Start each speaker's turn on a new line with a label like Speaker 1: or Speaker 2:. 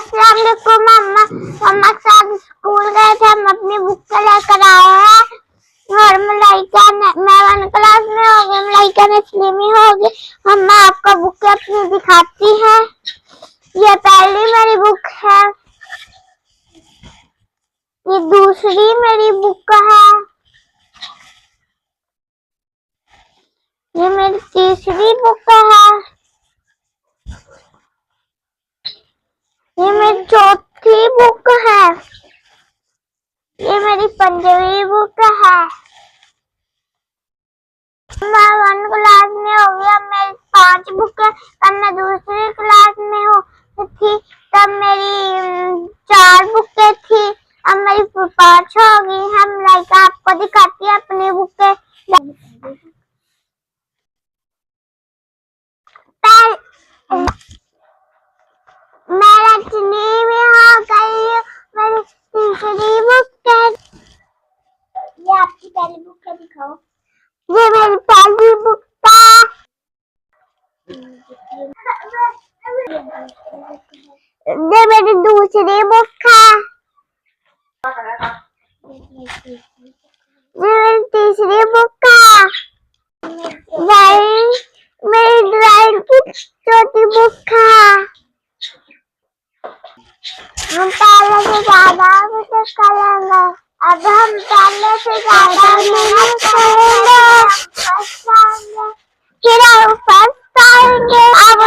Speaker 1: अस्सलाम वालेकुम। मम्मा के साथ स्कूल गए थे, हम अपनी बुक लेकर आए हैं और मलाइका मैं 1 क्लास में हो गई, मलाइका नस्ली में हो गई। मम्मा आपको बुक अपनी दिखाती है। ये पहली मेरी बुक है, ये दूसरी मेरी बुक है, ये मेरी तीसरी बुक है, ये मेरी चौथी बुक है, ये मेरी 5वीं बुक है। मैं 1 क्लास में हो गया, मेरी 5 बुक है। तब मैं दूसरी क्लास में थी, तब मेरी 4 बुकें थी, अब मेरी 5 हो गई। हम लाइका आपको दिखाती है अपनी बुकें। मैं रचनी में हो गई, मेरी तीसरी बुक है। ये आपकी पहली बुक है, दिखाओ। ये मेरी पहली बुक है, ये मेरी दूसरी बुक है, ये मेरी तीसरी बुक है, मेरी ड्राइंग की चौथी बुक है। हम पहले से ज्यादा मेहनत करेंगे, अब हम पहले से ज्यादा मेहनत करेंगे, फिर हम फर्स्ट आएंगे। अब